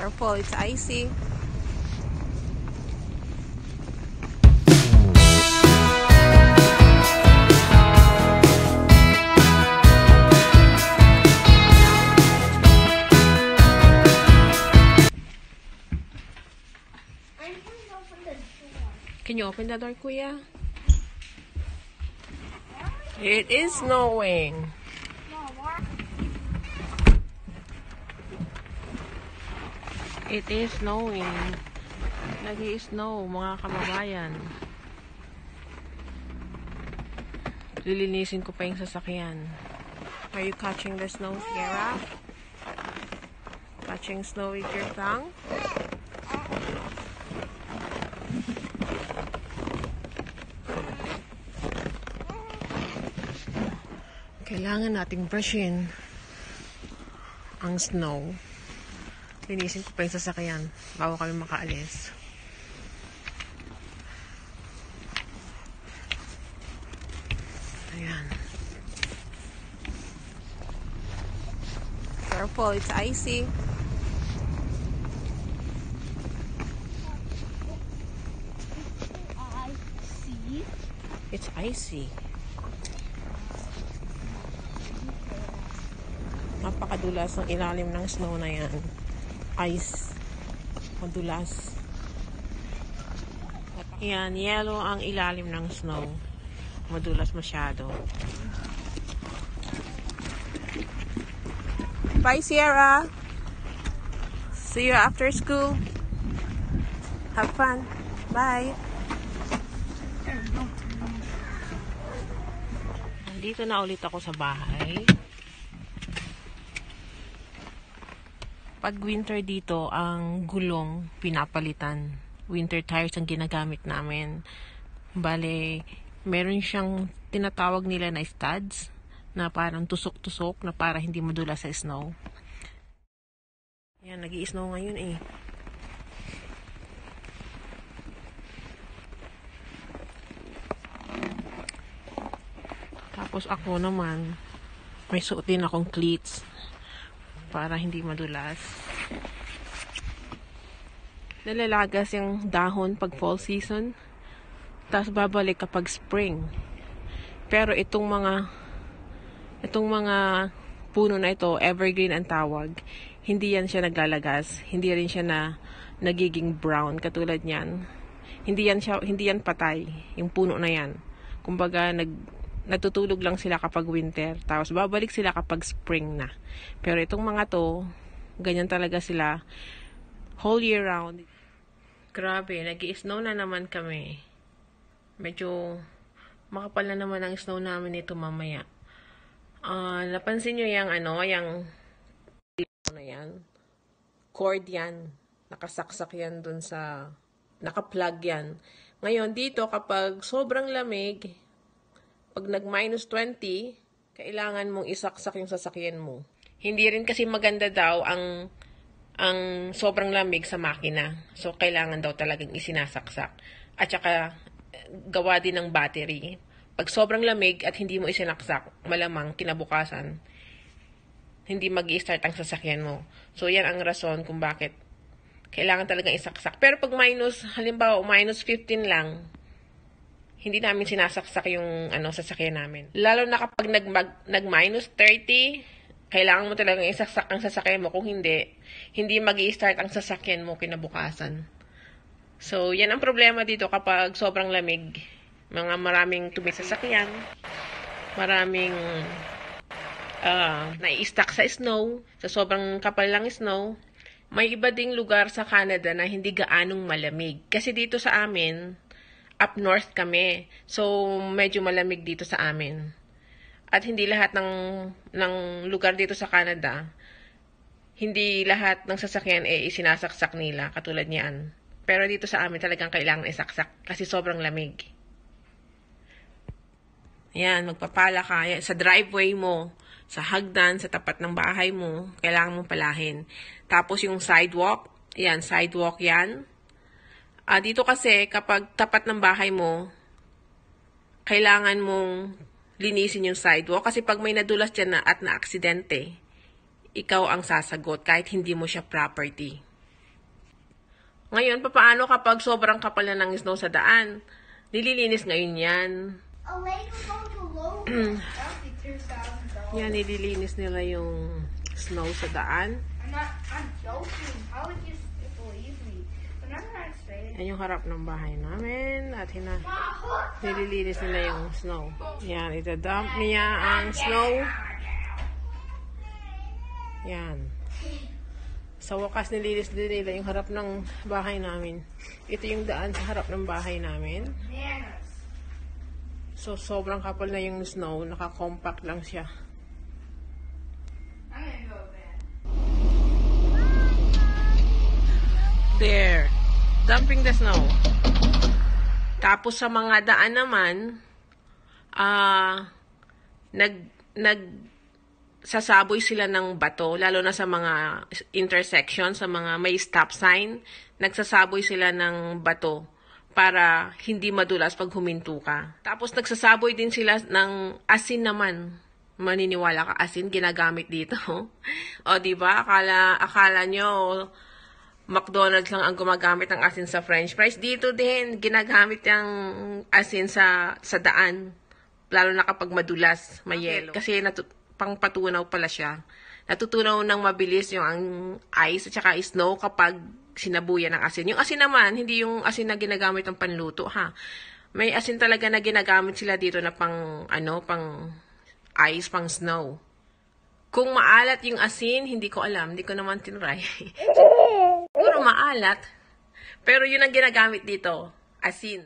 Careful, it's icy. Can you open the door, Kuya? It is snowing. It is snowing. Nag-i-snow, mga kababayan. Lilinisin ko pa yung sasakyan. Are you catching the snow, Sierra? Catching snow with your tongue? Kailangan nating brushin ang snow. Linisin ko pa yung sasakyan bago kami makaalis. Ayan. Careful, it's icy. It's icy. Napakadulas ng ilalim ng snow na yan. Ice. Madulas. Yan, yellow ang ilalim ng snow. Madulas masyado. Bye, Sierra. See you after school. Have fun. Bye. Nandito na ulit ako sa bahay. Pag winter dito, ang gulong pinapalitan. Winter tires ang ginagamit namin. Bale, meron siyang tinatawag nila na studs na parang tusok-tusok na para hindi madula sa snow. Yan, nag-i-snow ngayon eh. Tapos ako naman, may suot din akong cleats para hindi madulas. Nalalagas yung dahon pag fall season, tapos babalik kapag spring. Pero itong mga puno na ito, evergreen ang tawag, hindi yan siya naglalagas, hindi rin siya nagiging brown katulad niyan. Hindi yan patay, yung puno na yan. Kumbaga natutulog lang sila kapag winter, tapos babalik sila kapag spring na. Pero itong mga to, ganyan talaga sila whole year round. Grabe, nag-i-snow na naman kami. Medyo makapal na naman ang snow namin ito mamaya. Napansin nyo yung na yan, cord yan, nakasaksak yan dun sa, nakaplug yan. Ngayon dito kapag sobrang lamig, pag nag-minus 20, kailangan mong isaksak yung sasakyan mo. Hindi rin kasi maganda daw ang sobrang lamig sa makina. So, kailangan daw talagang isinasaksak. At saka, gawa din ng battery. Pag sobrang lamig at hindi mo isinaksak, malamang kinabukasan, hindi mag-i-start ang sasakyan mo. So, yan ang rason kung bakit kailangan talagang isaksak. Pero pag halimbawa, minus 15 lang, hindi namin sinasaksak yung sasakyan namin. Lalo na kapag nag-minus 30, kailangan mo talagang isaksak ang sasakyan mo. Kung hindi mag-i-start ang sasakyan mo kinabukasan. So, yan ang problema dito kapag sobrang lamig. Maraming tumisasakyan, maraming nai-stuck sa snow, sa sobrang kapal lang snow. May iba ding lugar sa Canada na hindi gaanong malamig. Kasi dito sa amin, up north kami. So, medyo malamig dito sa amin. At hindi lahat ng lugar dito sa Canada, hindi lahat ng sasakyan isinasaksak nila, katulad niyan. Pero dito sa amin talagang kailangan isaksak kasi sobrang lamig. Yan, magpapala ka. Yan, sa driveway mo, sa hagdan, sa tapat ng bahay mo, kailangan mong palahin. Tapos yung sidewalk, yan, sidewalk yan. Dito kasi, kapag tapat ng bahay mo, kailangan mong linisin yung sidewalk. Kasi pag may nadulas dyan at na aksidente, ikaw ang sasagot kahit hindi mo siya property. Ngayon, papaano kapag sobrang kapal na ng snow sa daan? Nililinis ngayon yan. A lake will go to low. That'll be $2,000. Yan, nililinis nila yung snow sa daan. I'm joking. How would you believe me? Whenever I say it. Yan yung harap ng bahay namin. At nililinis nila yung snow. Yan, itadump niya ang snow. Yan. Sa wakas, nilinis din nila yung harap ng bahay namin. Ito yung daan sa harap ng bahay namin. Bananas. So, sobrang kapal na yung snow. Naka-compact lang siya. I'm gonna go bad. There. Dumping the snow. Tapos sa mga daan naman, sasaboy sila ng bato, lalo na sa mga intersection, sa mga may stop sign, nagsasaboy sila ng bato para hindi madulas pag huminto ka. Tapos nagsasaboy din sila ng asin naman. Maniniwala ka, asin ginagamit dito. O, diba? Akala nyo, McDonald's lang ang gumagamit ng asin sa French fries. Dito din, ginagamit yung asin sa daan. Lalo na kapag madulas, may yelo. Kasi pangpatunaw pala siya. Natutunaw ng mabilis yung ang ice at saka snow kapag sinabuyan ng asin. Yung asin naman, hindi yung asin na ginagamit ng panluto, ha. May asin talaga na ginagamit sila dito na pang ice, pang snow. Kung maalat yung asin, hindi ko alam. Hindi ko naman tinry. Siguro maalat. Pero yun ang ginagamit dito. Asin.